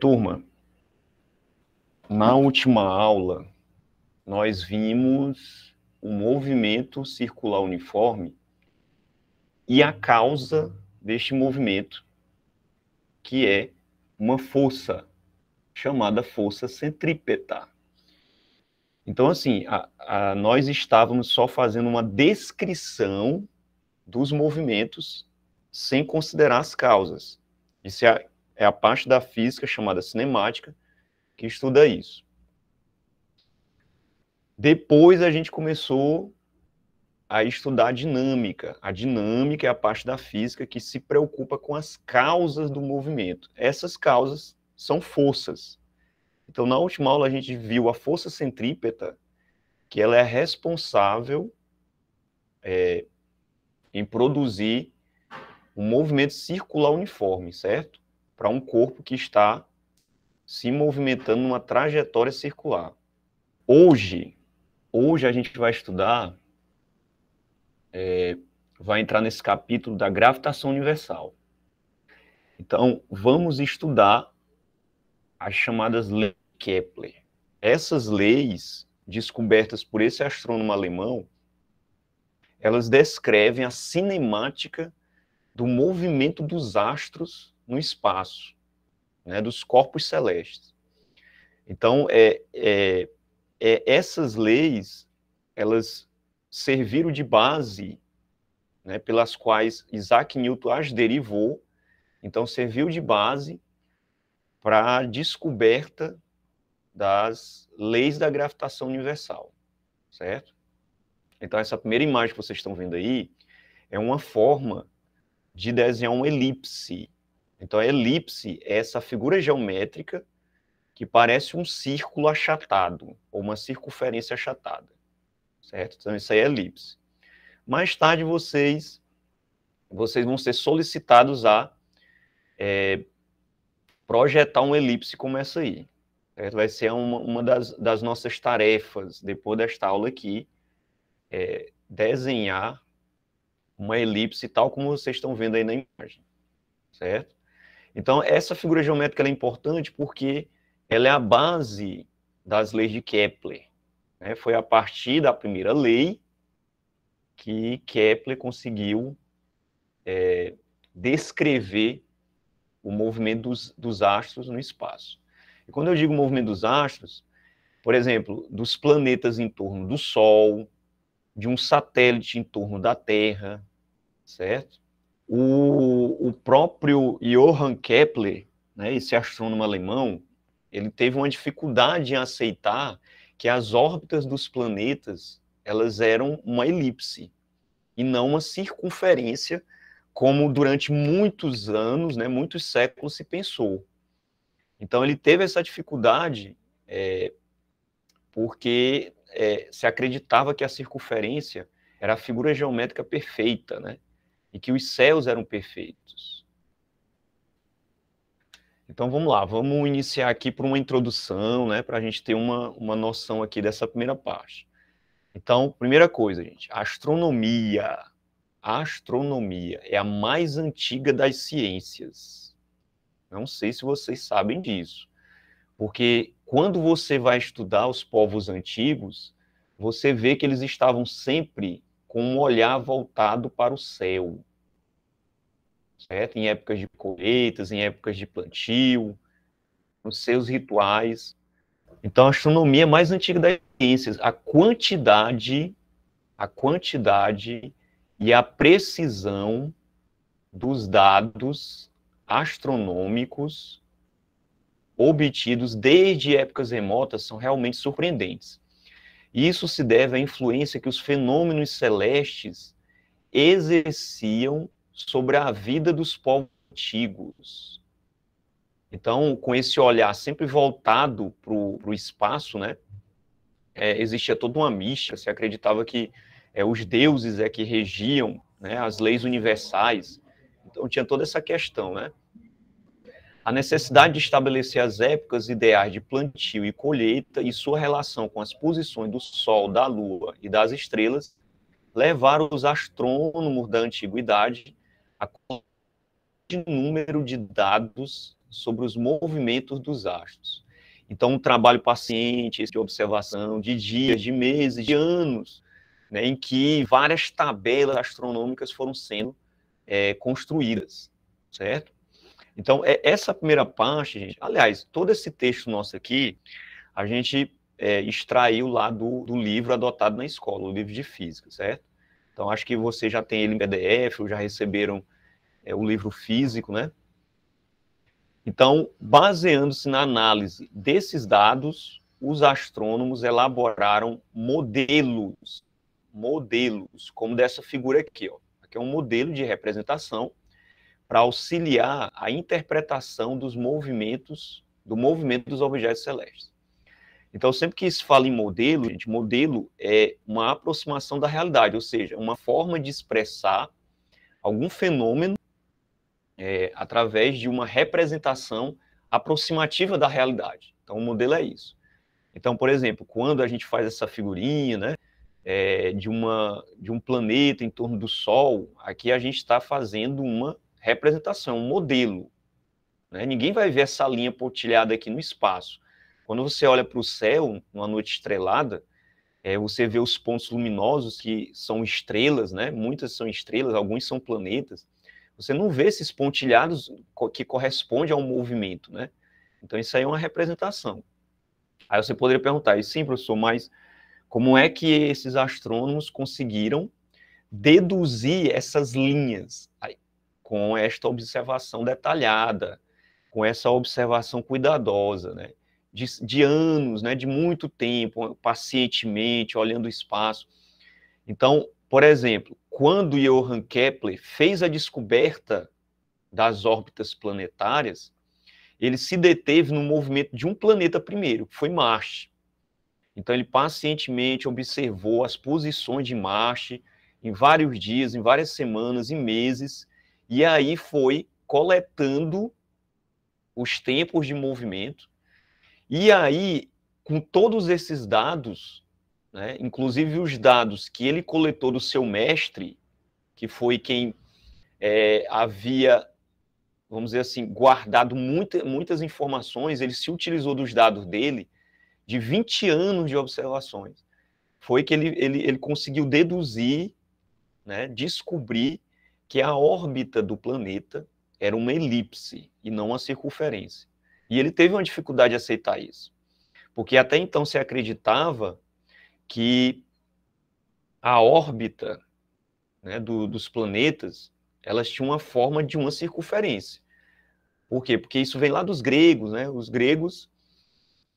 Turma, na última aula, nós vimos o movimento circular uniforme e a causa deste movimento, que é uma força chamada força centrípeta. Então, assim, nós estávamos só fazendo uma descrição dos movimentos sem considerar as causas. Isso é a parte da física chamada cinemática que estuda isso. Depois a gente começou a estudar a dinâmica. A dinâmica é a parte da física que se preocupa com as causas do movimento. Essas causas são forças. Então, na última aula, a gente viu a força centrípeta, que ela é responsável em produzir um movimento circular uniforme, certo? Para um corpo que está se movimentando numa trajetória circular. Hoje a gente vai estudar, vai entrar nesse capítulo da gravitação universal. Então, vamos estudar as chamadas leis de Kepler. Essas leis, descobertas por esse astrônomo alemão, elas descrevem a cinemática do movimento dos astros no espaço, né, dos corpos celestes. Então, essas leis, elas serviram de base, né, pelas quais Isaac Newton as derivou. Então, serviu de base para a descoberta das leis da gravitação universal, certo? Então, essa primeira imagem que vocês estão vendo aí é uma forma de desenhar uma elipse. Então, a elipse é essa figura geométrica que parece um círculo achatado, ou uma circunferência achatada, certo? Então, isso aí é elipse. Mais tarde, vocês vão ser solicitados a projetar uma elipse como essa aí. Certo? Vai ser uma das nossas tarefas, depois desta aula aqui, desenhar uma elipse tal como vocês estão vendo aí na imagem, certo? Então, essa figura geométrica é importante porque ela é a base das leis de Kepler, né? Foi a partir da primeira lei que Kepler conseguiu descrever o movimento dos astros no espaço. E quando eu digo movimento dos astros, por exemplo, dos planetas em torno do Sol, de um satélite em torno da Terra, certo? O próprio Johann Kepler, né, esse astrônomo alemão, ele teve uma dificuldade em aceitar que as órbitas dos planetas, elas eram uma elipse, e não uma circunferência, como durante muitos anos, né, muitos séculos se pensou. Então, ele teve essa dificuldade porque se acreditava que a circunferência era a figura geométrica perfeita, né, e que os céus eram perfeitos. Então, vamos lá, vamos iniciar aqui por uma introdução, né, para a gente ter uma noção aqui dessa primeira parte. Então, primeira coisa, gente, a astronomia. A astronomia é a mais antiga das ciências. Não sei se vocês sabem disso, porque quando você vai estudar os povos antigos, você vê que eles estavam sempre com um olhar voltado para o céu, certo? Em épocas de colheitas, em épocas de plantio, nos seus rituais. Então, a astronomia é a mais antiga das ciências. A quantidade e a precisão dos dados astronômicos obtidos desde épocas remotas são realmente surpreendentes. Isso se deve à influência que os fenômenos celestes exerciam sobre a vida dos povos antigos. Então, com esse olhar sempre voltado para o espaço, né, existia toda uma mística, se acreditava que os deuses que regiam, né, as leis universais. Então, tinha toda essa questão, né? A necessidade de estabelecer as épocas ideais de plantio e colheita e sua relação com as posições do Sol, da Lua e das estrelas levaram os astrônomos da antiguidade a número de dados sobre os movimentos dos astros. Então, um trabalho paciente de observação de dias, de meses, de anos, né, em que várias tabelas astronômicas foram sendo construídas, certo? Então, essa primeira parte, gente, aliás, todo esse texto nosso aqui, a gente extraiu lá do livro adotado na escola, o livro de física, certo? Então, acho que você já tem ele em PDF, ou já receberam o livro físico, né? Então, baseando-se na análise desses dados, os astrônomos elaboraram modelos, como dessa figura aqui, ó. Aqui é um modelo de representação para auxiliar a interpretação dos movimentos, do movimento dos objetos celestes. Então, sempre que se fala em modelo, gente, modelo é uma aproximação da realidade, ou seja, uma forma de expressar algum fenômeno através de uma representação aproximativa da realidade. Então, o modelo é isso. Então, por exemplo, quando a gente faz essa figurinha, né, de um planeta em torno do Sol, aqui a gente está fazendo uma representação, um modelo. Né? Ninguém vai ver essa linha pontilhada aqui no espaço. Quando você olha para o céu, numa noite estrelada, você vê os pontos luminosos, que são estrelas, né? Muitas são estrelas, alguns são planetas. Você não vê esses pontilhados que correspondem ao movimento, né? Então, isso aí é uma representação. Aí você poderia perguntar, e sim, professor, mas como é que esses astrônomos conseguiram deduzir essas linhas aí, com esta observação detalhada, com essa observação cuidadosa, né? De anos, né? De muito tempo, pacientemente, olhando o espaço. Então, por exemplo, quando Johann Kepler fez a descoberta das órbitas planetárias, ele se deteve no movimento de um planeta primeiro, que foi Marte. Então, ele pacientemente observou as posições de Marte em vários dias, em várias semanas e meses, e aí foi coletando os tempos de movimento, e aí, com todos esses dados, né, inclusive os dados que ele coletou do seu mestre, que foi quem havia, vamos dizer assim, guardado muitas informações, ele se utilizou dos dados dele, de 20 anos de observações. Foi que ele conseguiu deduzir, né, descobrir que a órbita do planeta era uma elipse e não uma circunferência. E ele teve uma dificuldade de aceitar isso, porque até então se acreditava que a órbita, né, dos planetas, elas tinham uma forma de uma circunferência. Por quê? Porque isso vem lá dos gregos, né? Os gregos,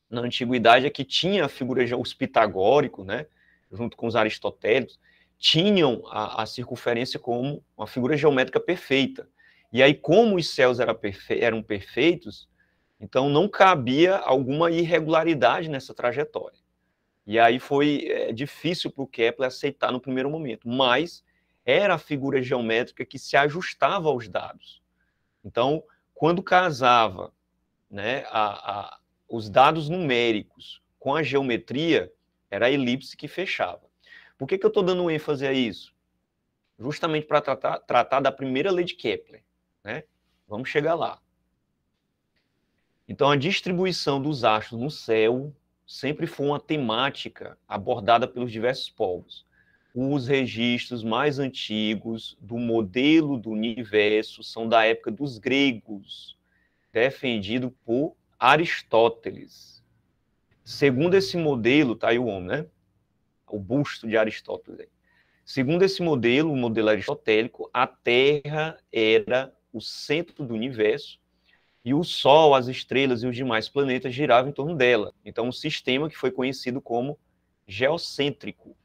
na antiguidade, é que tinha a figura, os pitagóricos, né, junto com os aristotélicos, tinham a circunferência como uma figura geométrica perfeita. E aí, como os céus eram perfeitos, então não cabia alguma irregularidade nessa trajetória. E aí foi difícil para o Kepler aceitar no primeiro momento, mas era a figura geométrica que se ajustava aos dados. Então, quando casava, né, os dados numéricos com a geometria, era a elipse que fechava. Por que eu estou dando ênfase a isso? Justamente para tratar da primeira lei de Kepler. Né? Vamos chegar lá. Então, a distribuição dos astros no céu sempre foi uma temática abordada pelos diversos povos. Os registros mais antigos do modelo do universo são da época dos gregos, defendido por Aristóteles. Segundo esse modelo, tá aí o homem, né? O busto de Aristóteles. Segundo esse modelo, o modelo aristotélico, a Terra era o centro do universo e o Sol, as estrelas e os demais planetas giravam em torno dela. Então, um sistema que foi conhecido como geocêntrico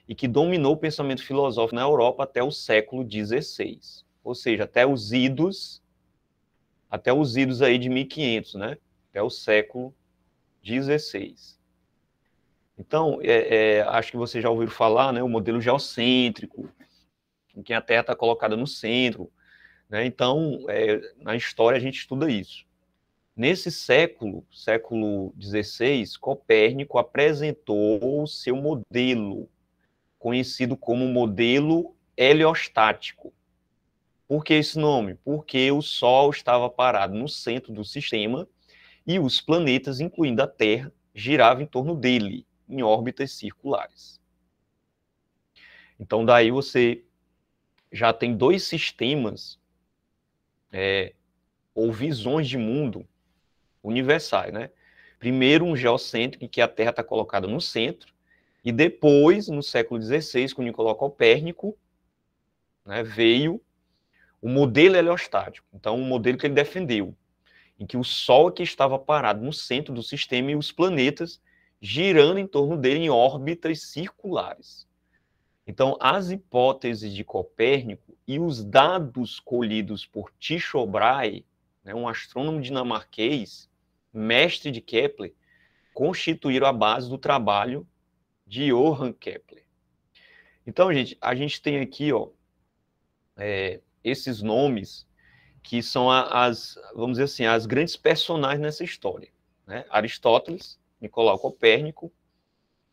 e que dominou o pensamento filosófico na Europa até o século XVI. Ou seja, até os idos aí de 1500, né? Até o século XVI. Então, acho que vocês já ouviram falar, né? O modelo geocêntrico, em que a Terra está colocada no centro. Né? Então, na história a gente estuda isso. Nesse século XVI, Copérnico apresentou o seu modelo, conhecido como modelo heliostático. Por que esse nome? Porque o Sol estava parado no centro do sistema e os planetas, incluindo a Terra, giravam em torno dele, em órbitas circulares. Então, daí você já tem dois sistemas ou visões de mundo universais, né? Primeiro, um geocêntrico, em que a Terra está colocada no centro, e depois, no século XVI, com Nicolau Copérnico, né, veio o modelo heliostático. Então, o modelo que ele defendeu, em que o Sol que estava parado no centro do sistema e os planetas girando em torno dele em órbitas circulares. Então, as hipóteses de Copérnico e os dados colhidos por Tycho Brahe, né, um astrônomo dinamarquês, mestre de Kepler, constituíram a base do trabalho de Johann Kepler. Então, gente, a gente tem aqui, ó, esses nomes que são vamos dizer assim, as grandes personagens nessa história, né? Aristóteles, Nicolau Copérnico,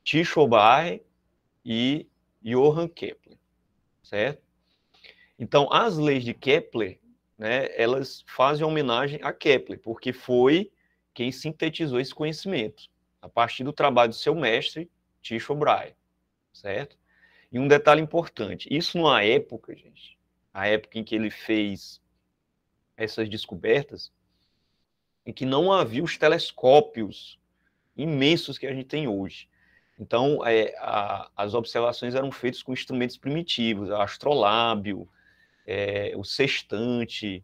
Tycho Brahe e Johann Kepler, certo? Então, as leis de Kepler, né, elas fazem homenagem a Kepler, porque foi quem sintetizou esse conhecimento, a partir do trabalho do seu mestre, Tycho Brahe, certo? E um detalhe importante, isso numa época, gente, a época em que ele fez essas descobertas, em que não havia os telescópios imensos que a gente tem hoje. Então, as observações eram feitas com instrumentos primitivos, o astrolábio, o sextante,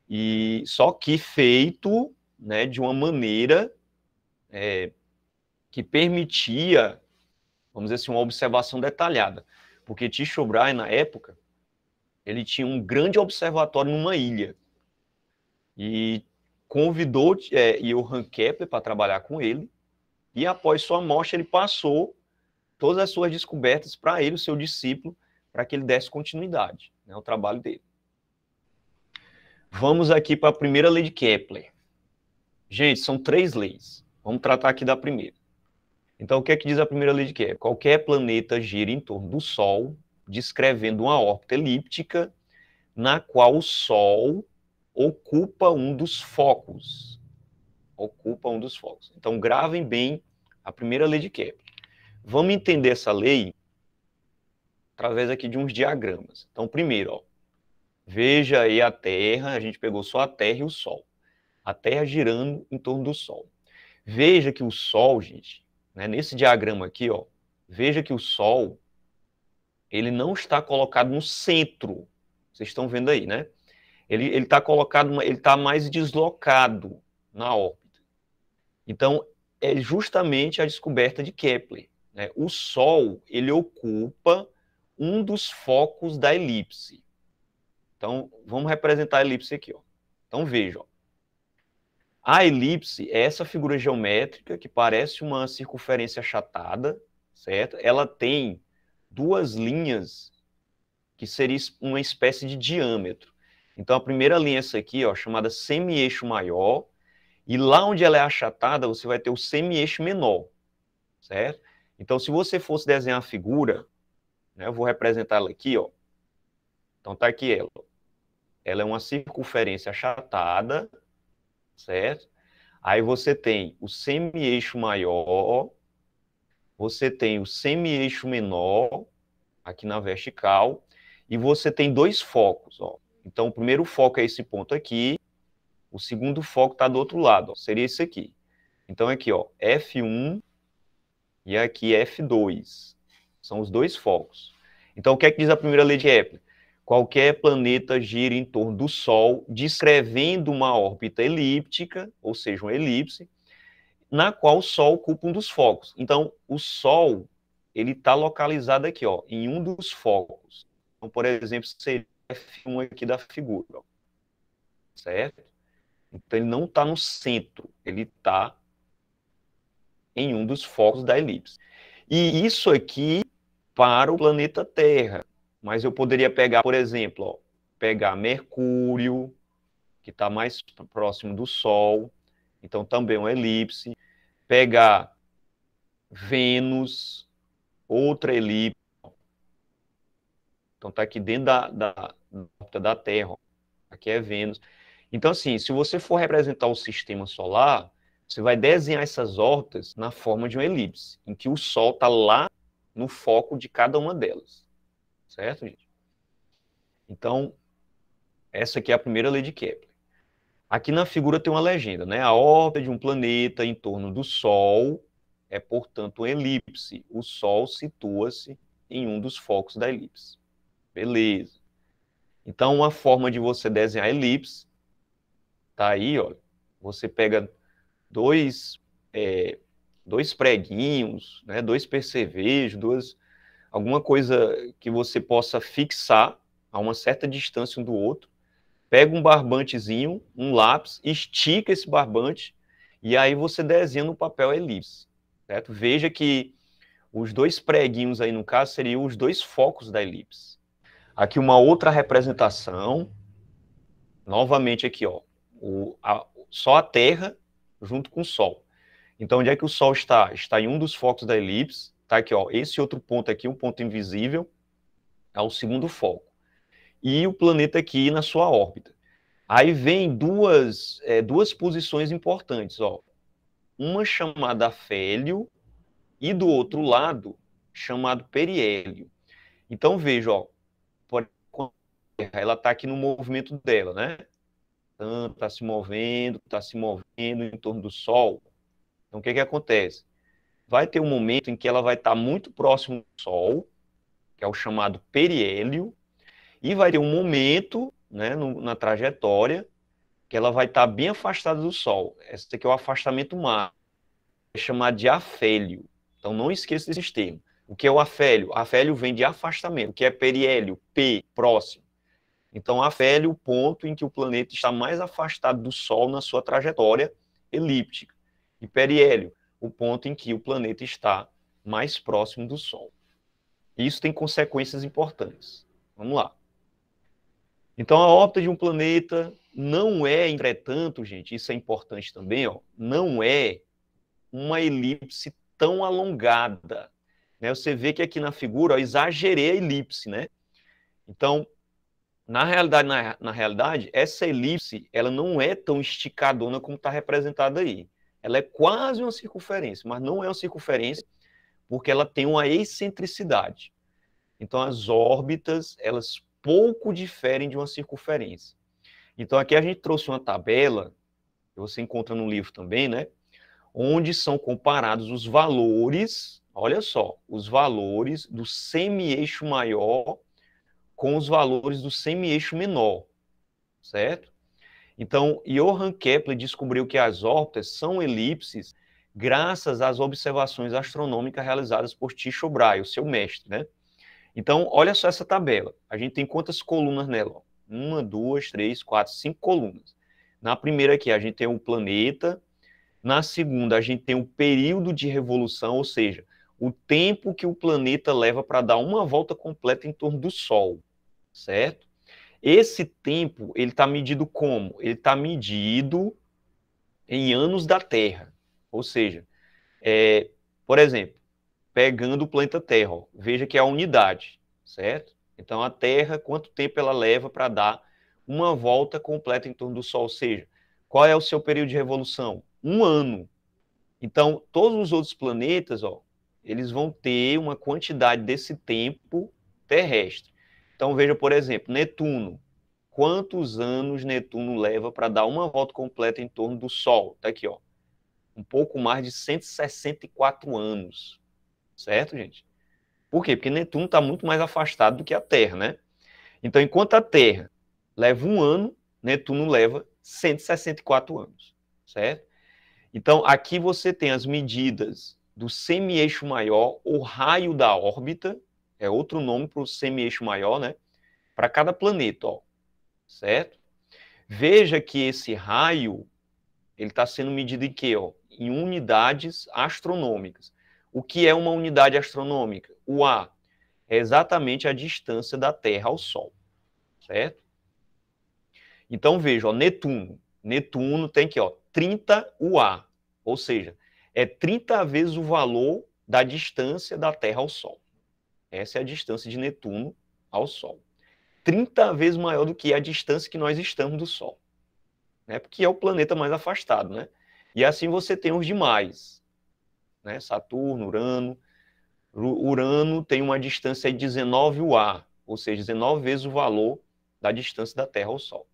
e só que feito, né, de uma maneira que permitia, vamos dizer assim, uma observação detalhada. Porque Tycho Brahe, na época, ele tinha um grande observatório numa ilha, e convidou Johann Kepler para trabalhar com ele, e após sua morte ele passou todas as suas descobertas para ele, o seu discípulo, para que ele desse continuidade, né, ao trabalho dele. Vamos aqui para a primeira lei de Kepler. Gente, são 3 leis. Vamos tratar aqui da primeira. Então, o que é que diz a primeira lei de Kepler? Qualquer planeta gira em torno do Sol, descrevendo uma órbita elíptica, na qual o Sol ocupa um dos focos. Ocupa um dos focos. Então, gravem bem a primeira lei de Kepler. Vamos entender essa lei através aqui de uns diagramas. Então, primeiro, ó, veja aí a Terra, a gente pegou só a Terra e o Sol. A Terra girando em torno do Sol. Veja que o Sol, gente, né, nesse diagrama aqui, ó, veja que o Sol, ele não está colocado no centro. Vocês estão vendo aí, né? Ele está colocado, ele está mais deslocado na órbita. Então, é justamente a descoberta de Kepler, né? O Sol, ele ocupa um dos focos da elipse. Então, vamos representar a elipse aqui, ó. Então, veja, ó. A elipse é essa figura geométrica que parece uma circunferência achatada, certo? Ela tem 2 linhas que seria uma espécie de diâmetro. Então, a primeira linha é essa aqui, ó, chamada semi-eixo maior, e lá onde ela é achatada, você vai ter o semi-eixo menor, certo? Então, se você fosse desenhar a figura, né, eu vou representar ela aqui, ó. Então, tá aqui ela. Ela é uma circunferência achatada, certo? Aí você tem o semi-eixo maior, você tem o semi-eixo menor, aqui na vertical, e você tem 2 focos, ó. Então, o primeiro foco é esse ponto aqui, o segundo foco está do outro lado, ó, seria esse aqui. Então, aqui, ó, F1 e aqui F2. São os 2 focos. Então, o que é que diz a primeira lei de Kepler? Qualquer planeta gira em torno do Sol, descrevendo uma órbita elíptica, ou seja, uma elipse, na qual o Sol ocupa um dos focos. Então, o Sol, ele está localizado aqui, ó, em um dos focos. Então, por exemplo, seria F1 aqui da figura, ó, certo? Então, ele não está no centro, ele está em um dos focos da elipse. E isso aqui para o planeta Terra. Mas eu poderia pegar, por exemplo, ó, pegar Mercúrio, que está mais próximo do Sol, então também uma elipse. Pegar Vênus, outra elipse. Então está aqui dentro órbita da Terra, ó. Aqui é Vênus. Então, assim, se você for representar o sistema solar, você vai desenhar essas órbitas na forma de uma elipse, em que o Sol está lá no foco de cada uma delas. Certo, gente? Então, essa aqui é a primeira lei de Kepler. Aqui na figura tem uma legenda, né? A órbita de um planeta em torno do Sol é, portanto, uma elipse. O Sol situa-se em um dos focos da elipse. Beleza. Então, uma forma de você desenhar a elipse tá aí, ó. Você pega dois, dois preguinhos, né? Dois percevejos, alguma coisa que você possa fixar a uma certa distância um do outro. Pega um barbantezinho, um lápis, estica esse barbante e aí você desenha no papel a elipse, certo? Veja que os dois preguinhos aí, no caso, seriam os dois focos da elipse. Aqui uma outra representação, novamente aqui, ó, só a Terra junto com o Sol. Então, onde é que o Sol está? Está em um dos focos da elipse, tá aqui, ó, esse outro ponto aqui, um ponto invisível, é o segundo foco. E o planeta aqui na sua órbita. Aí vem duas posições importantes, ó. Uma chamada afélio e do outro lado chamado periélio. Então veja, ó, ela está aqui no movimento dela, né? Está se movendo em torno do Sol. Então o que acontece? Vai ter um momento em que ela vai estar muito próximo do Sol, que é o chamado periélio, e vai ter um momento, né, na trajetória, que ela vai estar bem afastada do Sol. Esse aqui é o afastamento máximo, é chamado de afélio. Então não esqueça desses termos. O que é o afélio? Afélio vem de afastamento. O que é periélio? P, próximo. Então afélio, o ponto em que o planeta está mais afastado do Sol na sua trajetória elíptica. E periélio, o ponto em que o planeta está mais próximo do Sol. Isso tem consequências importantes. Vamos lá. Então, a órbita de um planeta não é, entretanto, gente, isso é importante também, ó, não é uma elipse tão alongada. Né? Você vê que aqui na figura, ó, exagerei a elipse, né? Então, na realidade, essa elipse, ela não é tão esticadona como está representada aí. Ela é quase uma circunferência, mas não é uma circunferência porque ela tem uma excentricidade. Então, as órbitas, elas pouco diferem de uma circunferência. Então, aqui a gente trouxe uma tabela, que você encontra no livro também, né? Onde são comparados os valores, olha só, os valores do semi-eixo maior com os valores do semi-eixo menor, certo? Então, Johann Kepler descobriu que as órbitas são elipses graças às observações astronômicas realizadas por Tycho Brahe, o seu mestre, né? Então, olha só essa tabela. A gente tem quantas colunas nela? 1, 2, 3, 4, 5 colunas. Na primeira aqui, a gente tem o planeta. Na segunda, a gente tem o período de revolução, ou seja, o tempo que o planeta leva para dar uma volta completa em torno do Sol, certo? Esse tempo, ele está medido como? Ele está medido em anos da Terra. Ou seja, por exemplo, pegando o planeta Terra, ó, veja que é a unidade, certo? Então, a Terra, quanto tempo ela leva para dar uma volta completa em torno do Sol? Ou seja, qual é o seu período de revolução? 1 ano. Então, todos os outros planetas, ó, eles vão ter uma quantidade desse tempo terrestre. Então, veja, por exemplo, Netuno. Quantos anos Netuno leva para dar uma volta completa em torno do Sol? Está aqui, ó. Um pouco mais de 164 anos. Certo, gente? Por quê? Porque Netuno está muito mais afastado do que a Terra, né? Então, enquanto a Terra leva 1 ano, Netuno leva 164 anos, certo? Então, aqui você tem as medidas do semi-eixo maior, ou raio da órbita, é outro nome para o semi-eixo maior, né? Para cada planeta, ó, certo? Veja que esse raio, ele está sendo medido em quê? Ó? Em unidades astronômicas. O que é uma unidade astronômica? O A é exatamente a distância da Terra ao Sol, certo? Então, veja, ó, Netuno. Netuno tem aqui, ó, 30 UA, ou seja, é 30 vezes o valor da distância da Terra ao Sol. Essa é a distância de Netuno ao Sol. 30 vezes maior do que a distância que nós estamos do Sol, né? Porque é o planeta mais afastado, né? E assim você tem os demais, né? Saturno, Urano. Urano tem uma distância de 19 UA, ou seja, 19 vezes o valor da distância da Terra ao Sol.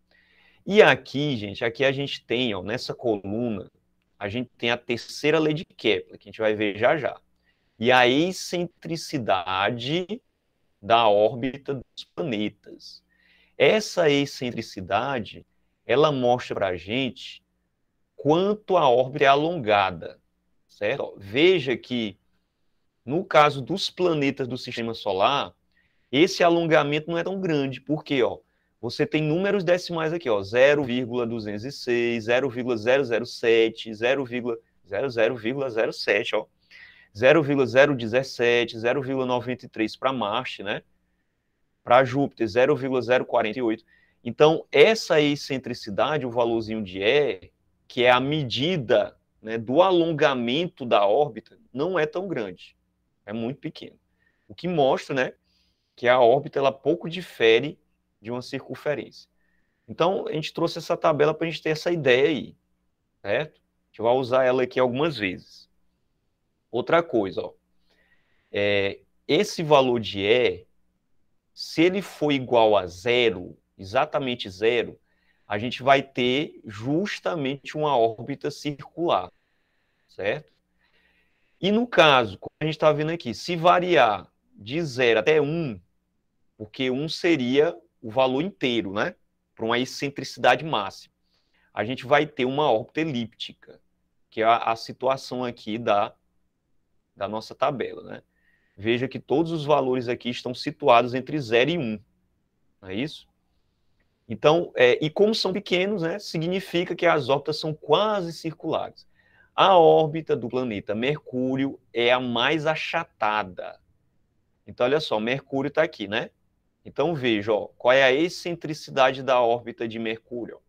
E aqui, gente, aqui a gente tem, ó, nessa coluna, a gente tem a terceira lei de Kepler, que a gente vai ver já já. E a excentricidade da órbita dos planetas. Essa excentricidade, ela mostra para a gente quanto a órbita é alongada, certo? Veja que, no caso dos planetas do Sistema Solar, esse alongamento não é tão grande, porque, ó, você tem números decimais aqui, ó, 0,206, 0,007, 0,00,07, ó, 0,017, 0,93 para Marte, né? Para Júpiter, 0,048. Então, essa excentricidade, o valorzinho de E, que é a medida, né, do alongamento da órbita, não é tão grande. É muito pequeno. O que mostra, né, que a órbita ela pouco difere de uma circunferência. Então, a gente trouxe essa tabela para a gente ter essa ideia aí, certo? A gente vai usar ela aqui algumas vezes. Outra coisa, ó, esse valor de E, se ele for igual a zero, exatamente zero, a gente vai ter justamente uma órbita circular, certo? E no caso, como a gente está vendo aqui, se variar de 0 até 1, porque 1 seria o valor inteiro, né? Para uma excentricidade máxima. A gente vai ter uma órbita elíptica, que é a situação aqui da nossa tabela, né? Veja que todos os valores aqui estão situados entre 0 e 1, não é isso? Então, e como são pequenos, né, significa que as órbitas são quase circulares. A órbita do planeta Mercúrio é a mais achatada. Então, olha só, Mercúrio está aqui, né? Então, veja, ó, qual é a excentricidade da órbita de Mercúrio.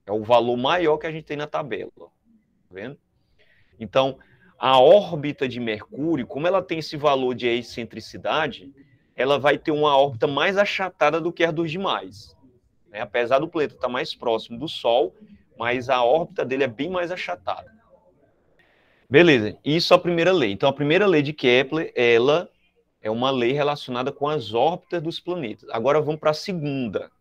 É o valor maior que a gente tem na tabela. Tá vendo? Então, a órbita de Mercúrio, como ela tem esse valor de excentricidade, ela vai ter uma órbita mais achatada do que a dos demais. Né? Apesar do planeta estar mais próximo do Sol, mas a órbita dele é bem mais achatada. Beleza, isso é a primeira lei. Então, a primeira lei de Kepler, ela é uma lei relacionada com as órbitas dos planetas. Agora vamos para a segunda.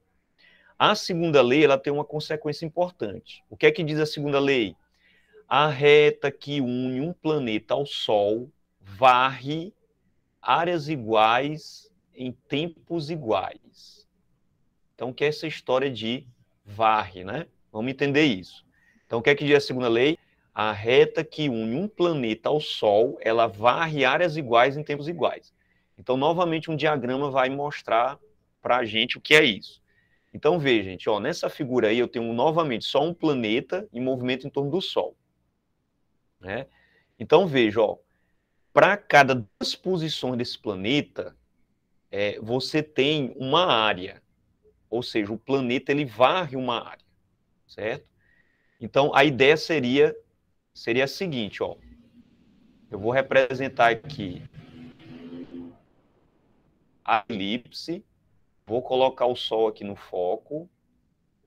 A segunda lei, ela tem uma consequência importante. O que é que diz a segunda lei? A reta que une um planeta ao Sol varre áreas iguais em tempos iguais. Então, o que é essa história de varre, né? Vamos entender isso. Então, o que é que diz a segunda lei? A reta que une um planeta ao Sol, ela varre áreas iguais em tempos iguais. Então, novamente, um diagrama vai mostrar para a gente o que é isso. Então, veja, gente, ó, nessa figura aí eu tenho novamente só um planeta em movimento em torno do Sol. Né? Então, veja, ó, para cada duas posições desse planeta, você tem uma área. Ou seja, o planeta ele varre uma área, certo? Então, a ideia seria a seguinte, ó. Eu vou representar aqui a elipse, vou colocar o Sol aqui no foco,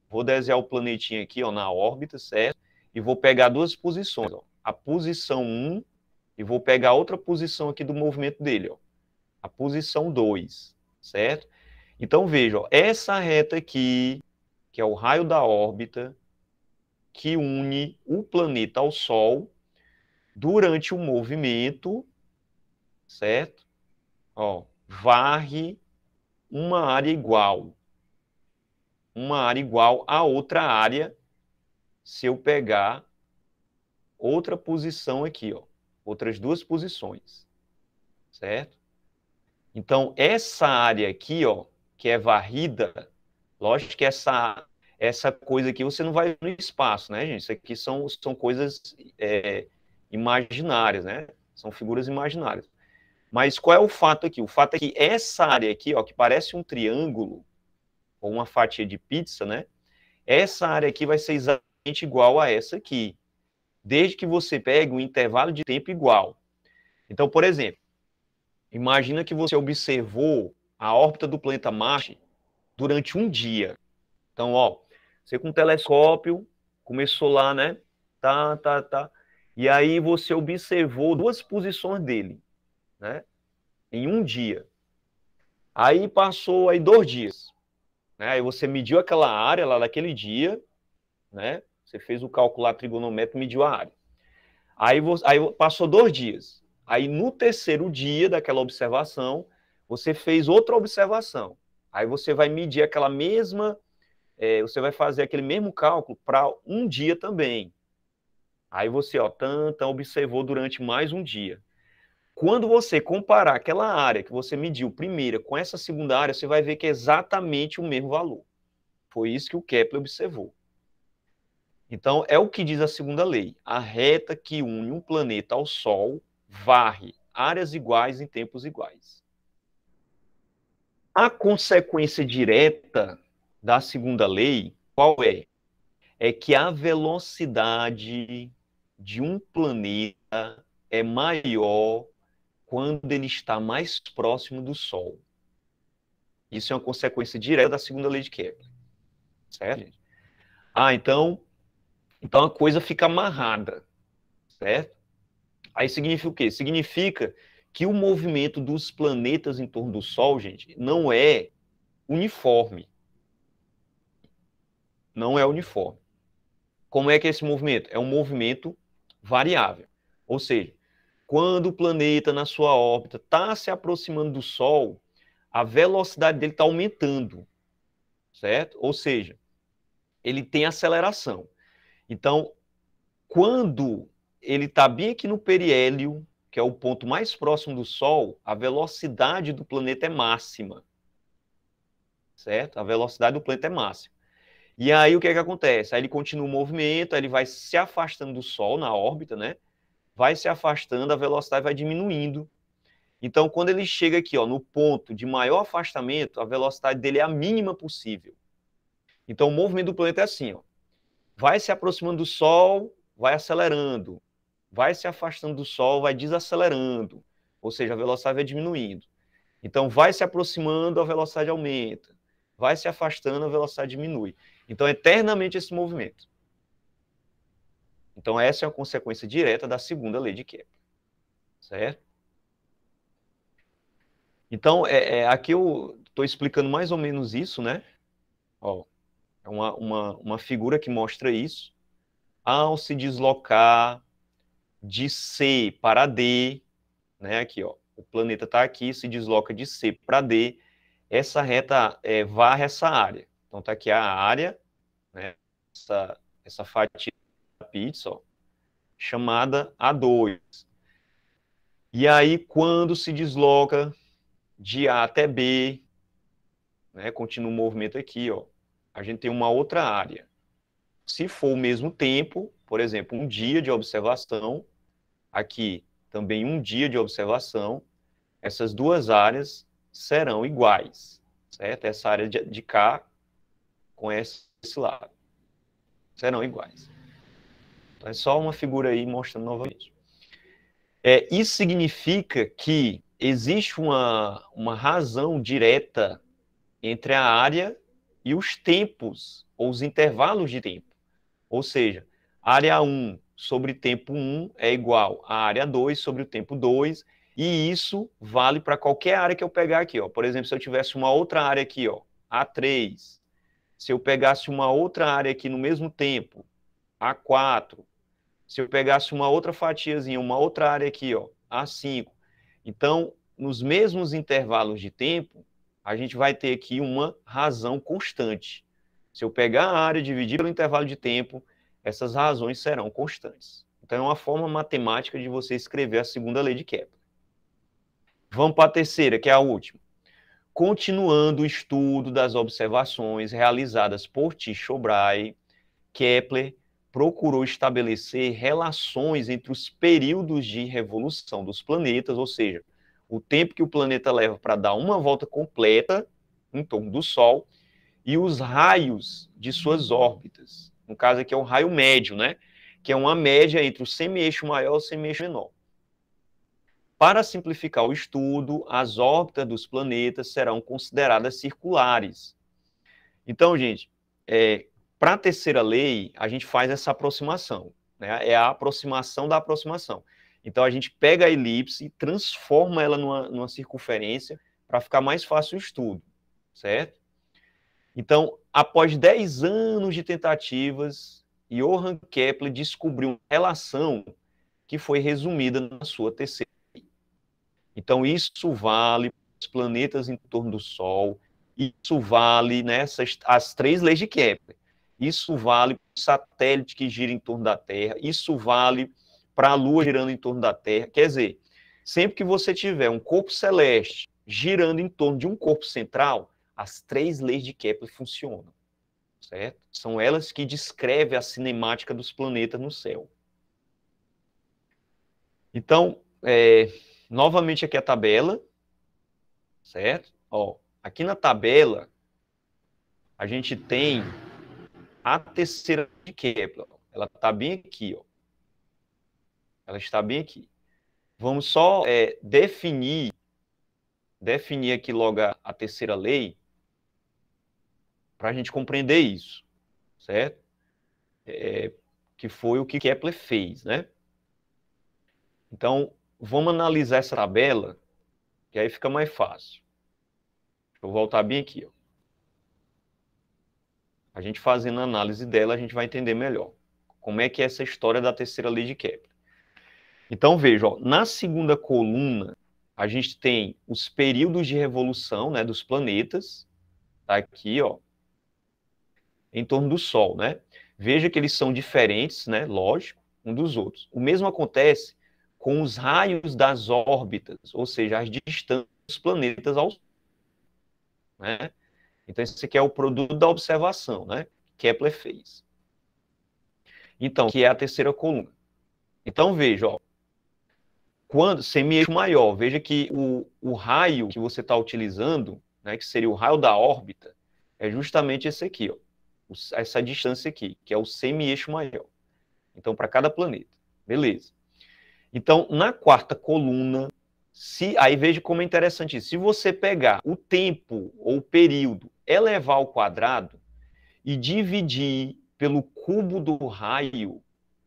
vou desenhar o planetinha aqui, ó, na órbita, certo? E vou pegar duas posições, ó. A posição 1 e vou pegar outra posição aqui do movimento dele, ó. A posição 2, certo? Então, veja, ó, essa reta aqui, que é o raio da órbita, que une o planeta ao Sol durante o movimento, certo? Ó, varre uma área igual a outra área se eu pegar outra posição aqui, ó, outras duas posições, certo? Então, essa área aqui, ó, que é varrida, lógico que essa coisa aqui você não vai ver no espaço, né, gente? Isso aqui são coisas imaginárias, né? São figuras imaginárias. Mas qual é o fato aqui? O fato é que essa área aqui, ó, que parece um triângulo, ou uma fatia de pizza, né? Essa área aqui vai ser exatamente igual a essa aqui, desde que você pegue um intervalo de tempo igual. Então, por exemplo, imagina que você observou a órbita do planeta Marte durante um dia. Então, ó, você com um telescópio, começou lá, né? Tá. E aí você observou duas posições dele, né? Em um dia. Aí passou aí 2 dias, né? Aí você mediu aquela área lá daquele dia, né? Você fez o cálculo lá trigonométrico, mediu a área. Aí passou 2 dias. Aí no terceiro dia daquela observação, você fez outra observação. Aí você vai medir aquela mesma, você vai fazer aquele mesmo cálculo para um dia também. Aí você, ó, observou durante mais um dia. Quando você comparar aquela área que você mediu primeira com essa segunda área, você vai ver que é exatamente o mesmo valor. Foi isso que o Kepler observou. Então, é o que diz a segunda lei. A reta que une um planeta ao Sol varre áreas iguais em tempos iguais. A consequência direta da segunda lei, qual é? É que a velocidade de um planeta é maior quando ele está mais próximo do Sol. Isso é uma consequência direta da segunda lei de Kepler. Certo? Então a coisa fica amarrada. Certo? Aí significa o quê? Significa que o movimento dos planetas em torno do Sol, gente, não é uniforme. Não é uniforme. Como é que é esse movimento? É um movimento variável. Ou seja, quando o planeta na sua órbita está se aproximando do Sol, a velocidade dele está aumentando, certo? Ou seja, ele tem aceleração. Então, quando ele está bem aqui no periélio, que é o ponto mais próximo do Sol, a velocidade do planeta é máxima, certo? A velocidade do planeta é máxima. E aí o que é que acontece? Aí ele continua o movimento, aí ele vai se afastando do Sol na órbita, né? Vai se afastando, a velocidade vai diminuindo. Então, quando ele chega aqui, ó, no ponto de maior afastamento, a velocidade dele é a mínima possível. Então, o movimento do planeta é assim, ó. Vai se aproximando do Sol, vai acelerando. Vai se afastando do Sol, vai desacelerando. Ou seja, a velocidade vai diminuindo. Então, vai se aproximando, a velocidade aumenta. Vai se afastando, a velocidade diminui. Então, é eternamente esse movimento. Então, essa é uma consequência direta da segunda lei de Kepler. Certo? Então, aqui eu estou explicando mais ou menos isso, né? Ó, é uma figura que mostra isso. Ao se deslocar de C para D, né? Aqui, ó, o planeta está aqui, se desloca de C para D, essa reta varre essa área. Então, está aqui a área, né? Essa fatia da pizza, ó, chamada A2. E aí, quando se desloca de A até B, né, continua o movimento aqui, ó, a gente tem uma outra área. Se for o mesmo tempo, por exemplo, um dia de observação, aqui também um dia de observação, essas duas áreas serão iguais, certo? Essa área de cá com esse lado serão iguais. Então, é só uma figura aí mostrando novamente. Isso significa que existe uma razão direta entre a área e os tempos, ou os intervalos de tempo. Ou seja, área 1 sobre tempo 1 é igual a área 2 sobre o tempo 2, e isso vale para qualquer área que eu pegar aqui. Ó. Por exemplo, se eu tivesse uma outra área aqui, ó, A3, se eu pegasse uma outra área aqui no mesmo tempo, A4, se eu pegasse uma outra fatiazinha, uma outra área aqui, ó, A5. Então, nos mesmos intervalos de tempo, a gente vai ter aqui uma razão constante. Se eu pegar a área e dividir pelo intervalo de tempo, essas razões serão constantes. Então, é uma forma matemática de você escrever a segunda lei de Kepler. Vamos para a terceira, que é a última. Continuando o estudo das observações realizadas por Tycho Brahe, Kepler procurou estabelecer relações entre os períodos de revolução dos planetas, ou seja, o tempo que o planeta leva para dar uma volta completa em torno do Sol, e os raios de suas órbitas. No caso aqui é o raio médio, né? Que é uma média entre o semi-eixo maior e o semi-eixo menor. Para simplificar o estudo, as órbitas dos planetas serão consideradas circulares. Então, gente, para a terceira lei, a gente faz essa aproximação, né? É a aproximação da aproximação. Então, a gente pega a elipse e transforma ela numa circunferência para ficar mais fácil o estudo, certo? Então, após 10 anos de tentativas, Johann Kepler descobriu uma relação que foi resumida na sua terceira lei. Então, isso vale para os planetas em torno do Sol, isso vale nessas as 3 leis de Kepler. Isso vale para o satélite que gira em torno da Terra, isso vale para a Lua girando em torno da Terra. Quer dizer, sempre que você tiver um corpo celeste girando em torno de um corpo central, as 3 leis de Kepler funcionam, certo? São elas que descrevem a cinemática dos planetas no céu. Então, novamente aqui a tabela, certo? Ó, aqui na tabela, a gente tem a terceira lei de Kepler. Ela está bem aqui, ó. Ela está bem aqui. Vamos só definir aqui logo a terceira lei para a gente compreender isso, certo? Que foi o que Kepler fez, né? Então, vamos analisar essa tabela, que aí fica mais fácil. Deixa eu voltar bem aqui, ó. A gente fazendo a análise dela, a gente vai entender melhor como é que é essa história da terceira lei de Kepler. Então, veja, ó, na segunda coluna, a gente tem os períodos de revolução, né, dos planetas, tá aqui, ó, em torno do Sol, né? Veja que eles são diferentes, né, lógico, um dos outros. O mesmo acontece com os raios das órbitas, ou seja, as distâncias dos planetas ao Sol, né? Então, esse aqui é o produto da observação, né? Kepler fez. Então, que é a terceira coluna. Então, veja, ó, quando semi-eixo maior, veja que o raio que você está utilizando, né, que seria o raio da órbita, é justamente esse aqui, ó, essa distância aqui, que é o semi-eixo maior. Então, para cada planeta. Beleza. Então, na quarta coluna, aí veja como é interessante isso. Se você pegar o tempo ou o período, elevar ao quadrado e dividir pelo cubo do raio,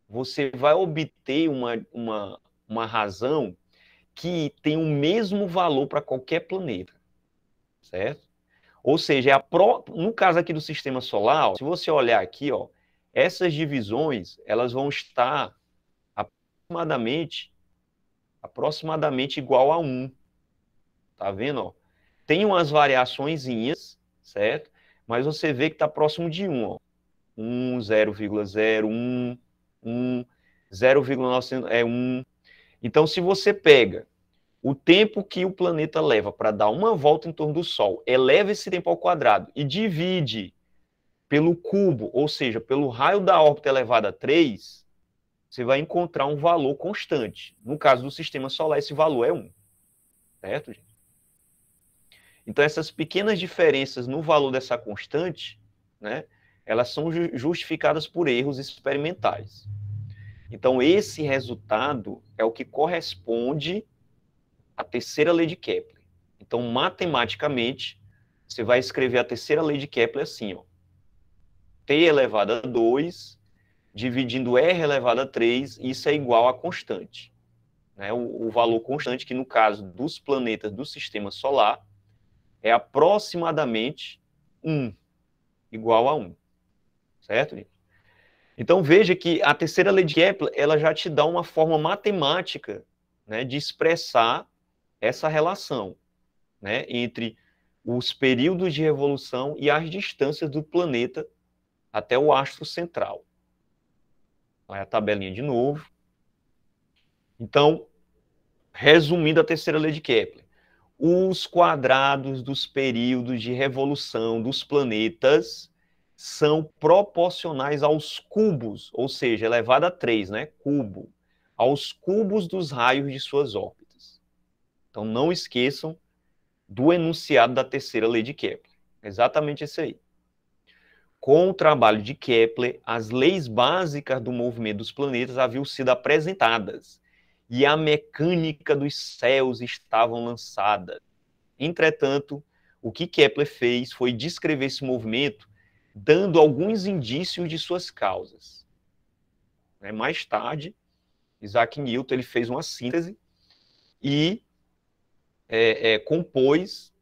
você vai obter uma razão que tem o mesmo valor para qualquer planeta, certo? Ou seja, no caso aqui do sistema solar, se você olhar aqui, ó, essas divisões, elas vão estar aproximadamente igual a 1. Tá vendo? Ó? Tem umas variaçõezinhas, certo? Mas você vê que está próximo de 1. Ó. 1, 0,01, 1, 0,900 é 1. Então, se você pega o tempo que o planeta leva para dar uma volta em torno do Sol, eleva esse tempo ao quadrado e divide pelo cubo, ou seja, pelo raio da órbita elevado a 3, você vai encontrar um valor constante. No caso do sistema solar, esse valor é 1. Certo, gente? Então, essas pequenas diferenças no valor dessa constante, né, elas são justificadas por erros experimentais. Então, esse resultado é o que corresponde à terceira lei de Kepler. Então, matematicamente, você vai escrever a terceira lei de Kepler assim, ó. T elevado a 2, dividindo R elevado a 3, isso é igual a constante. Né? O valor constante, que no caso dos planetas do sistema solar, é aproximadamente 1, igual a 1. Certo, gente? Então, veja que a terceira lei de Kepler, ela já te dá uma forma matemática, né, de expressar essa relação, né, entre os períodos de revolução e as distâncias do planeta até o astro central. Aí a tabelinha de novo. Então, resumindo a terceira lei de Kepler, os quadrados dos períodos de revolução dos planetas são proporcionais aos cubos, ou seja, elevado a 3, né? Cubo, aos cubos dos raios de suas órbitas. Então, não esqueçam do enunciado da terceira lei de Kepler. Exatamente esse aí. Com o trabalho de Kepler, as leis básicas do movimento dos planetas haviam sido apresentadas e a mecânica dos céus estavam lançada. Entretanto, o que Kepler fez foi descrever esse movimento dando alguns indícios de suas causas. Mais tarde, Isaac Newton ele fez uma síntese e compôs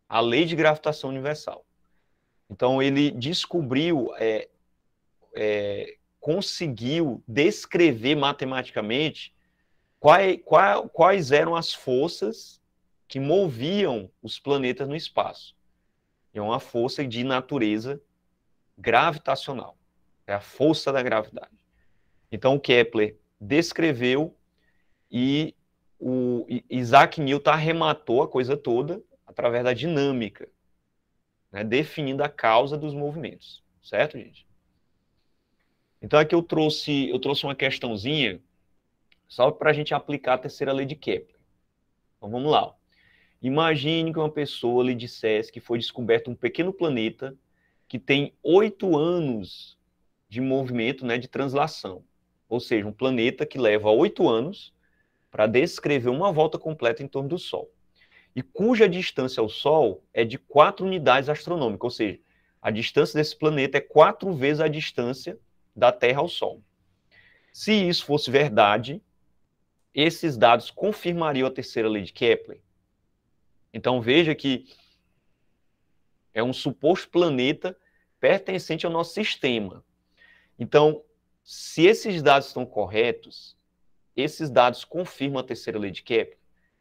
a lei de gravitação universal. Então, ele descobriu, conseguiu descrever matematicamente quais eram as forças que moviam os planetas no espaço. É uma força de natureza gravitacional. É a força da gravidade. Então, o Kepler descreveu e o Isaac Newton arrematou a coisa toda através da dinâmica, né, definindo a causa dos movimentos. Certo, gente? Então, aqui eu trouxe uma questãozinha só para a gente aplicar a terceira lei de Kepler. Então, vamos lá. Imagine que uma pessoa lhe dissesse que foi descoberto um pequeno planeta que tem 8 anos de movimento, né, de translação. Ou seja, um planeta que leva 8 anos para descrever uma volta completa em torno do Sol. E cuja distância ao Sol é de 4 unidades astronômicas. Ou seja, a distância desse planeta é 4 vezes a distância da Terra ao Sol. Se isso fosse verdade, esses dados confirmariam a terceira lei de Kepler. Então veja que é um suposto planeta pertencente ao nosso sistema. Então, se esses dados estão corretos, esses dados confirmam a terceira lei de Kepler.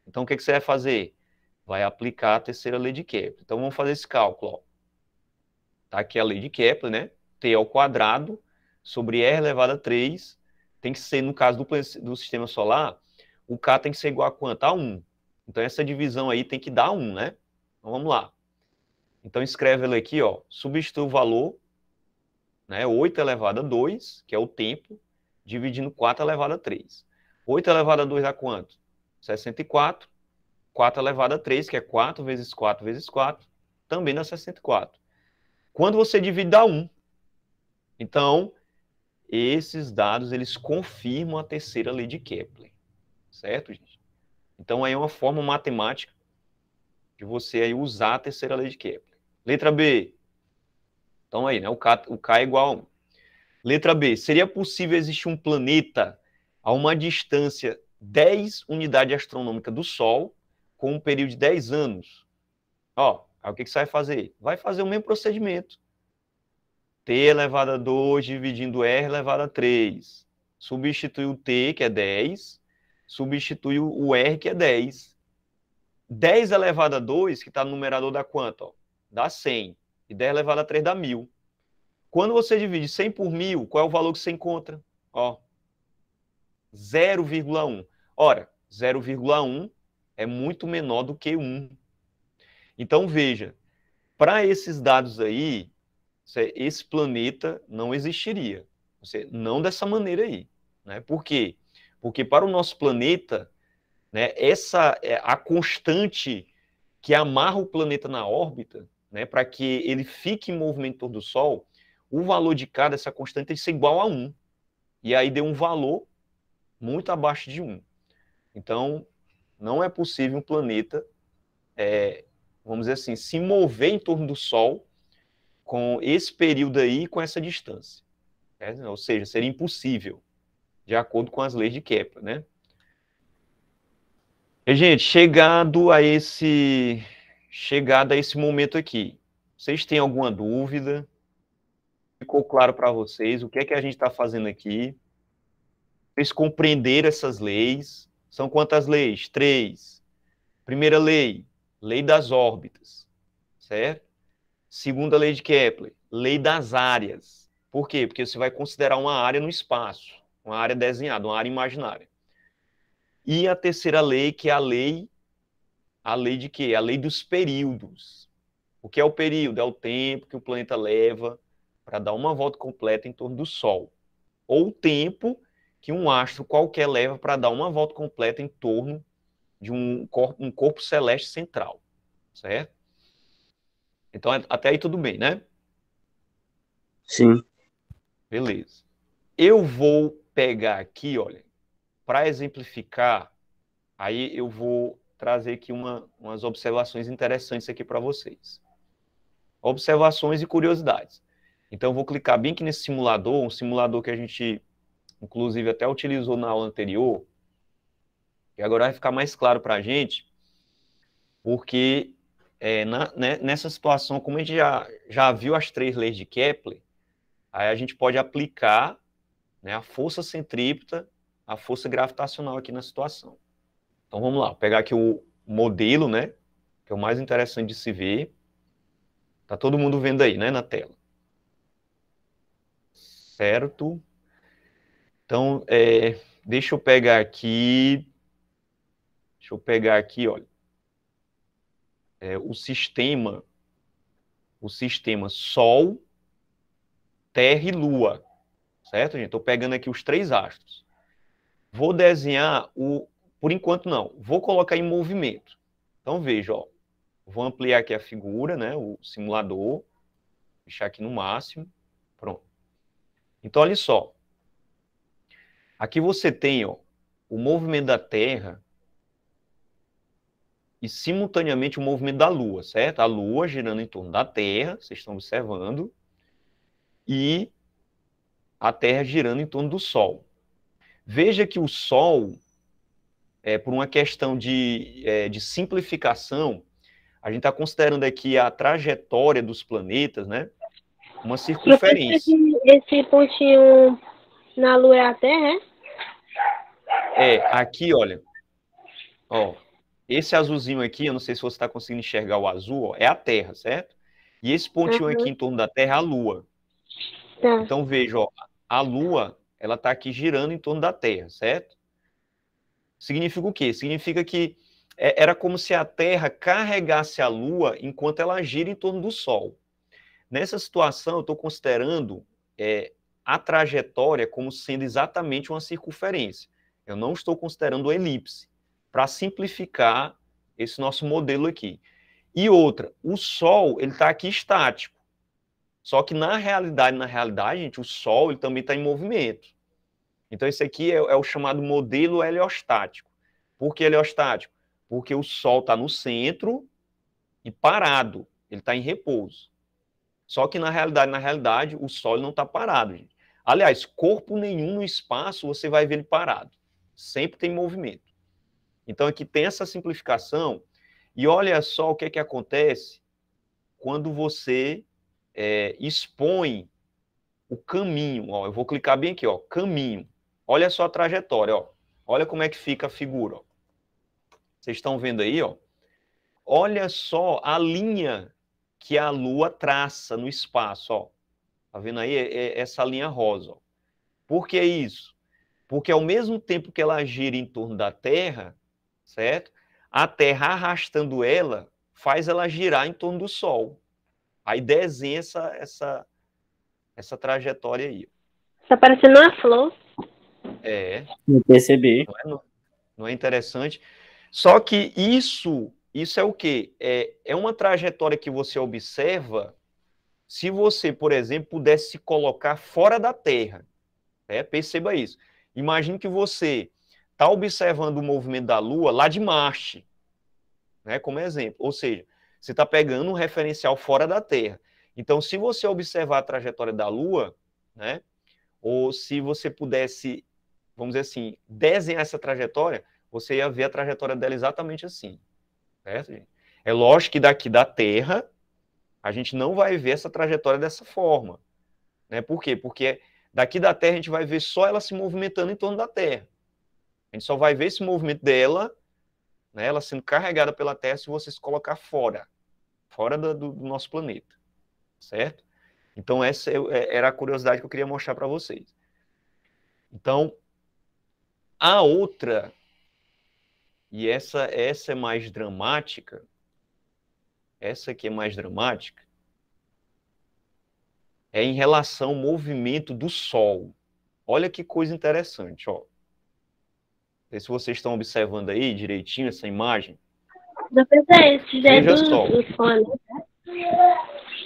Então, o que você vai fazer? Vai aplicar a terceira lei de Kepler. Então, vamos fazer esse cálculo. Está aqui a lei de Kepler, né? T ao quadrado sobre R elevado a 3 tem que ser, no caso do sistema solar, o K tem que ser igual a quanto? A 1. Então, essa divisão aí tem que dar 1, né? Então, vamos lá. Então, escreve ele aqui, ó, substitui o valor, né, 8 elevado a 2, que é o tempo, dividindo 4 elevado a 3. 8 elevado a 2 dá quanto? 64. 4 elevado a 3, que é 4 vezes 4 vezes 4, também dá 64. Quando você divide, dá 1. Então, esses dados, eles confirmam a terceira lei de Kepler. Certo, gente? Então, aí é uma forma matemática de você aí usar a terceira lei de Kepler. Letra B. Então, aí, né? O K é igual a 1. Letra B. Seria possível existir um planeta a uma distância 10 unidades astronômicas do Sol com um período de 10 anos? Ó, aí o que você vai fazer? Vai fazer o mesmo procedimento. T elevado a 2 dividindo R elevado a 3. Substitui o T, que é 10, substitui o R, que é 10. 10 elevado a 2, que está no numerador, dá quanto? Ó? Dá 100. E 10 elevado a 3 dá 1000. Quando você divide 100 por 1000, qual é o valor que você encontra? Ó, 0,1. Ora, 0,1 é muito menor do que 1. Então, veja, para esses dados aí, esse planeta não existiria. Não dessa maneira aí. Né? Por quê? Porque para o nosso planeta, né, essa é a constante que amarra o planeta na órbita, né, para que ele fique em movimento em torno do Sol, o valor de K dessa constante tem que ser igual a 1. E aí deu um valor muito abaixo de 1. Então, não é possível um planeta, vamos dizer assim, se mover em torno do Sol com esse período aí, com essa distância. Né? Ou seja, seria impossível, de acordo com as leis de Kepler, né? E, gente, chegado a esse momento aqui, vocês têm alguma dúvida? Ficou claro para vocês o que é que a gente está fazendo aqui? Vocês compreenderam essas leis? São quantas leis? 3. Primeira lei, lei das órbitas, certo? Segunda lei de Kepler, lei das áreas. Por quê? Porque você vai considerar uma área no espaço, uma área desenhada, uma área imaginária. E a terceira lei, que é a lei de quê? A lei dos períodos. O que é o período? É o tempo que o planeta leva para dar uma volta completa em torno do Sol. Ou o tempo que um astro qualquer leva para dar uma volta completa em torno de um corpo celeste central. Certo? Então, até aí tudo bem, né? Sim. Beleza. Eu vou pegar aqui, olha, para exemplificar, aí eu vou trazer aqui umas observações interessantes aqui para vocês. Observações e curiosidades. Então, eu vou clicar bem aqui nesse simulador, um simulador que a gente, inclusive, até utilizou na aula anterior, e agora vai ficar mais claro para a gente, porque nessa situação, como a gente já viu as 3 leis de Kepler, aí a gente pode aplicar, né, a força centrípeta, a força gravitacional aqui na situação. Então, vamos lá, vou pegar aqui o modelo, né, que é o mais interessante de se ver. Tá todo mundo vendo aí, né, na tela. Certo? Então, deixa eu pegar aqui, olha, o sistema Sol, Terra e Lua, certo, gente? Estou pegando aqui os 3 astros. Vou desenhar por enquanto não, vou colocar em movimento. Então, veja, ó, vou ampliar aqui a figura, né, o simulador, deixar aqui no máximo, pronto. Então, olha só, aqui você tem, ó, o movimento da Terra e, simultaneamente, o movimento da Lua, certo? A Lua girando em torno da Terra, vocês estão observando, e a Terra girando em torno do Sol. Veja que o Sol, por uma questão de simplificação, a gente está considerando aqui a trajetória dos planetas, né? Uma circunferência. Esse pontinho na Lua é a Terra, Aqui, olha, ó, esse azulzinho aqui, eu não sei se você está conseguindo enxergar o azul, ó, é a Terra, certo? E esse pontinho aqui em torno da Terra é a Lua. Tá. Então, veja, ó, a Lua, ela está aqui girando em torno da Terra, certo? Significa o quê? Significa que era como se a Terra carregasse a Lua enquanto ela gira em torno do Sol. Nessa situação, eu estou considerando a trajetória como sendo exatamente uma circunferência. Eu não estou considerando a elipse, para simplificar esse nosso modelo aqui. E outra, o Sol, ele está aqui estático. Só que na realidade, gente, o Sol ele também está em movimento. Então, esse aqui é o chamado modelo heliostático. Por que heliostático? Porque o Sol está no centro e parado. Ele está em repouso. Só que na realidade, o Sol não está parado, gente. Aliás, corpo nenhum no espaço você vai ver ele parado. Sempre tem movimento. Então, aqui tem essa simplificação. E olha só o que é que acontece quando você expõe o caminho. Ó, eu vou clicar bem aqui, ó, caminho. Olha só a trajetória, ó. Olha como é que fica a figura, ó. Vocês estão vendo aí, ó? Olha só a linha que a Lua traça no espaço, ó. Tá vendo aí? Essa linha rosa, ó. Por que isso? Porque ao mesmo tempo que ela gira em torno da Terra, certo? A Terra arrastando ela, faz ela girar em torno do Sol. Aí desenha essa trajetória aí. Tá parecendo uma flor. Eu percebi. Não é interessante? Só que isso é o quê? É uma trajetória que você observa se você, por exemplo, pudesse se colocar fora da Terra. Perceba isso. Imagine que você está observando o movimento da Lua lá de Marte, né, como exemplo. Ou seja, você está pegando um referencial fora da Terra. Então, se você observar a trajetória da Lua, né, ou se você pudesse, vamos dizer assim, desenhar essa trajetória, você ia ver a trajetória dela exatamente assim. Certo, gente? É lógico que daqui da Terra, a gente não vai ver essa trajetória dessa forma. Né? Por quê? Porque daqui da Terra a gente vai ver só ela se movimentando em torno da Terra. A gente só vai ver esse movimento dela, né, ela sendo carregada pela Terra, se você se colocar fora do nosso planeta. Certo? Então, essa era a curiosidade que eu queria mostrar para vocês. Então, a outra, e essa é mais dramática, essa aqui é mais dramática, é em relação ao movimento do Sol. Olha que coisa interessante, ó. Não sei se vocês estão observando aí direitinho essa imagem. Veja só.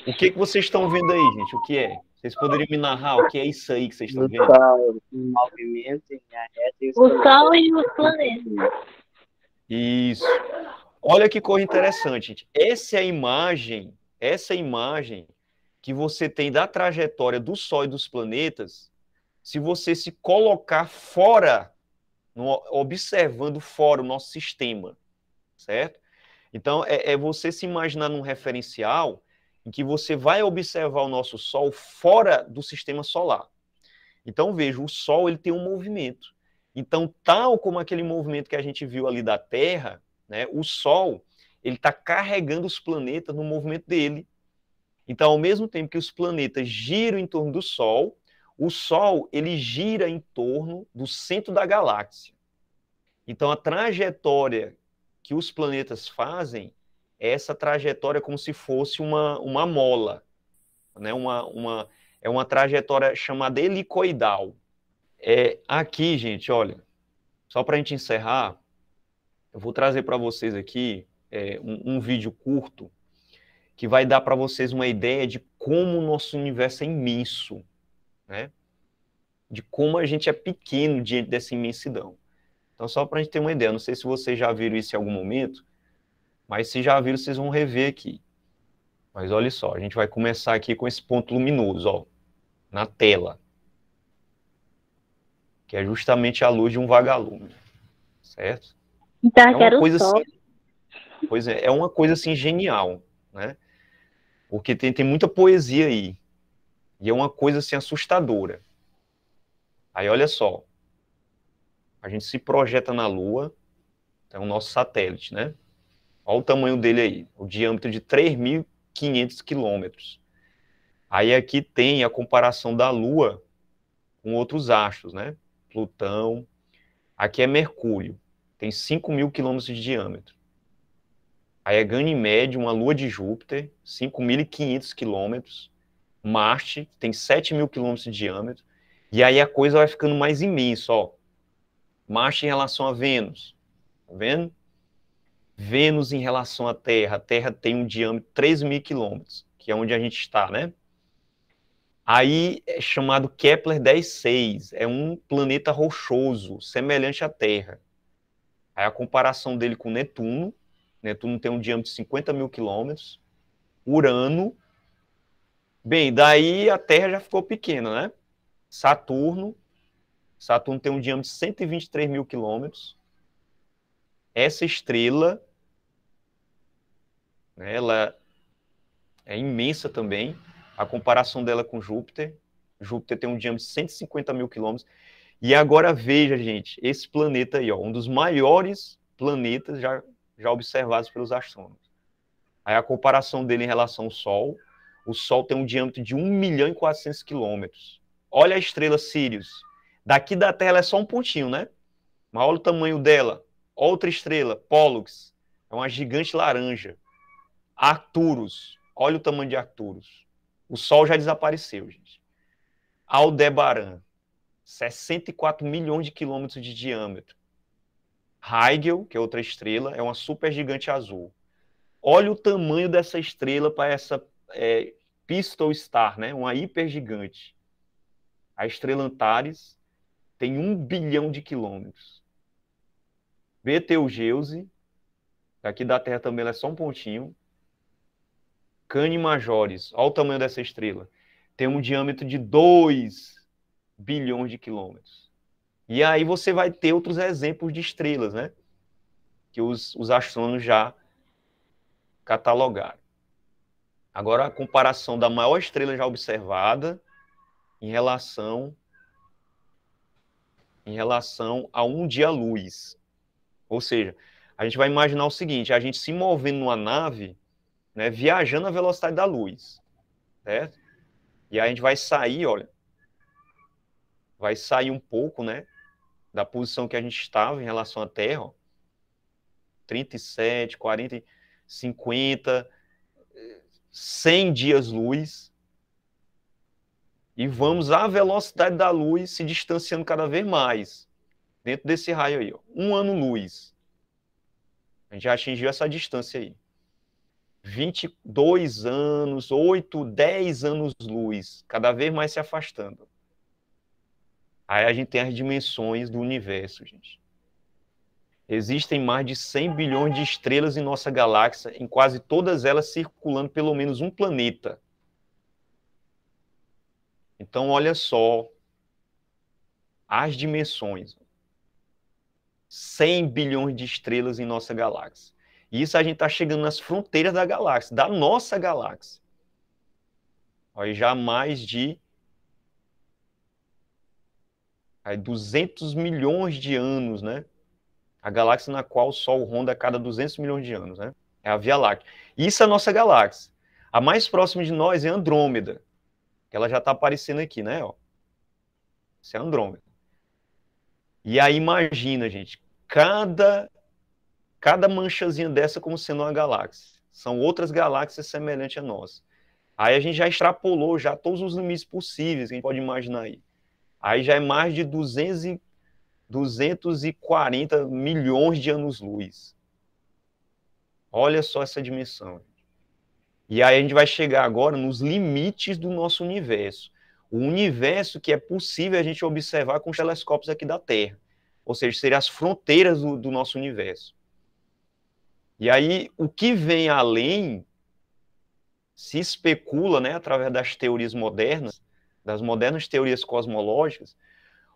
O que vocês estão vendo aí, gente? O que é? Vocês poderiam me narrar o que é isso aí que vocês estão vendo? O Sol em movimento, em reta, e o Sol e os planetas. Isso. Olha que coisa interessante, gente. Essa é a imagem que você tem da trajetória do Sol e dos planetas, se você se colocar fora, observando fora o nosso sistema, certo? Então, é você se imaginar num referencial em que você vai observar o nosso Sol fora do sistema solar. Então, veja, o Sol ele tem um movimento. Então, tal como aquele movimento que a gente viu ali da Terra, né, o Sol ele está carregando os planetas no movimento dele. Então, ao mesmo tempo que os planetas giram em torno do Sol, o Sol ele gira em torno do centro da galáxia. Então, a trajetória que os planetas fazem é essa trajetória como se fosse uma mola, né? É uma trajetória chamada helicoidal. Aqui, gente, olha, só para a gente encerrar, eu vou trazer para vocês aqui um vídeo curto que vai dar para vocês uma ideia de como o nosso universo é imenso, né? De como a gente é pequeno diante dessa imensidão. Então, só para a gente ter uma ideia, não sei se vocês já viram isso em algum momento, mas se já viram, vocês vão rever aqui. Mas olha só, a gente vai começar aqui com esse ponto luminoso, ó, na tela, que é justamente a luz de um vagalume, certo? Então, que era o Sol. Assim, pois é uma coisa assim genial, né? Porque tem muita poesia aí, e é uma coisa assim assustadora. Aí olha só, a gente se projeta na Lua, é o nosso satélite, né? Olha o tamanho dele aí, o diâmetro de 3.500 quilômetros. Aí aqui tem a comparação da Lua com outros astros, né? Plutão. Aqui é Mercúrio, tem 5.000 quilômetros de diâmetro. Aí é Ganímede, uma lua de Júpiter, 5.500 quilômetros. Marte tem 7.000 quilômetros de diâmetro. E aí a coisa vai ficando mais imensa, ó. Marte em relação a Vênus, tá vendo? Vênus em relação à Terra. A Terra tem um diâmetro de 3.000 quilômetros, que é onde a gente está, né? Aí é chamado Kepler 10.6, é um planeta rochoso, semelhante à Terra. Aí a comparação dele com Netuno, Netuno tem um diâmetro de 50.000 quilômetros. Urano, bem, daí a Terra já ficou pequena, né? Saturno tem um diâmetro de 123.000 quilômetros. Essa estrela, né, ela é imensa também. A comparação dela com Júpiter tem um diâmetro de 150.000 quilômetros. E agora veja, gente, esse planeta aí, ó, um dos maiores planetas já observados pelos astrônomos. Aí a comparação dele em relação ao Sol, o Sol tem um diâmetro de 1.400.000 quilômetros. Olha a estrela Sirius. Daqui da Terra ela é só um pontinho, né? Mas olha o tamanho dela. Outra estrela, Pollux, é uma gigante laranja. Arcturus, olha o tamanho de Arcturus. O Sol já desapareceu, gente. Aldebaran, 64 milhões de quilômetros de diâmetro. Rigel, que é outra estrela, é uma supergigante azul. Olha o tamanho dessa estrela para essa Pistol Star, né? Uma hipergigante. A estrela Antares tem 1 bilhão de quilômetros. Betelgeuse, aqui da Terra também ela é só um pontinho. Cane Majores, olha o tamanho dessa estrela. Tem um diâmetro de 2 bilhões de quilômetros. E aí você vai ter outros exemplos de estrelas, né? Que os astrônomos já catalogaram. Agora a comparação da maior estrela já observada em relação a um dia-luz. Ou seja, a gente vai imaginar o seguinte, a gente se movendo numa nave, né, viajando à velocidade da luz, certo? E aí a gente vai sair, olha, vai sair um pouco, né, da posição que a gente estava em relação à Terra, ó, 37, 40, 50, 100 dias-luz, e vamos à velocidade da luz se distanciando cada vez mais, dentro desse raio aí, ó, 1 ano-luz. A gente já atingiu essa distância aí. 22 anos, 8, 10 anos-luz, cada vez mais se afastando. Aí a gente tem as dimensões do universo, gente. Existem mais de 100 bilhões de estrelas em nossa galáxia, em quase todas elas circulando pelo menos um planeta. Então, olha só as dimensões. 100 bilhões de estrelas em nossa galáxia. E isso a gente está chegando nas fronteiras da galáxia, da nossa galáxia. Aí já mais de 200 milhões de anos, né? A galáxia na qual o Sol ronda a cada 200 milhões de anos, né? É a Via Láctea. Isso é a nossa galáxia. A mais próxima de nós é Andrômeda, que ela já está aparecendo aqui, né? Ó. Isso é Andrômeda. E aí imagina, gente, cada manchazinha dessa como sendo uma galáxia. São outras galáxias semelhantes a nós. Aí a gente já extrapolou já todos os limites possíveis que a gente pode imaginar aí. Aí já é mais de 240 milhões de anos-luz. Olha só essa dimensão. E aí a gente vai chegar agora nos limites do nosso universo. O universo que é possível a gente observar com os telescópios aqui da Terra. Ou seja, seriam as fronteiras do nosso universo. E aí, o que vem além, se especula, né, através das teorias modernas, das modernas teorias cosmológicas,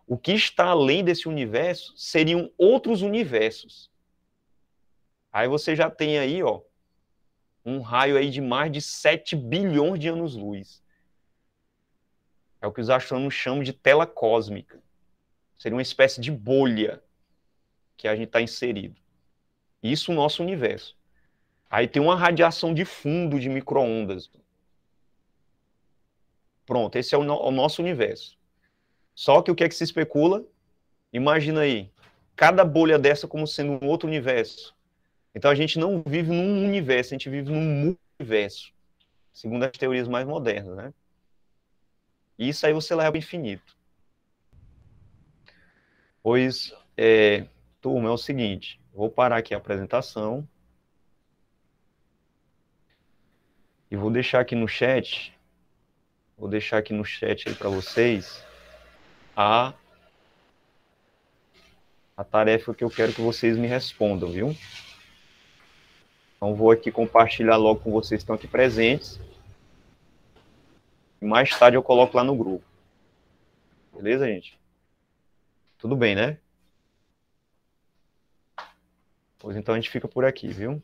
o que está além desse universo seriam outros universos. Aí você já tem aí, ó, um raio aí de mais de 7 bilhões de anos-luz. É o que os astrônomos chamam de tela cósmica. Seria uma espécie de bolha que a gente está inserido. Isso o nosso universo. Aí tem uma radiação de fundo de micro-ondas. Pronto, esse é o nosso universo. Só que o que é que se especula? Imagina aí, cada bolha dessa como sendo um outro universo. Então a gente não vive num universo, a gente vive num multiverso, segundo as teorias mais modernas, né? E isso aí você leva ao infinito. Pois, turma, é o seguinte, vou parar aqui a apresentação e vou deixar aqui no chat aí para vocês a tarefa que eu quero que vocês me respondam, viu? Então vou aqui compartilhar logo com vocês que estão aqui presentes. E mais tarde eu coloco lá no grupo. Beleza, gente? Tudo bem, né? Pois então a gente fica por aqui, viu?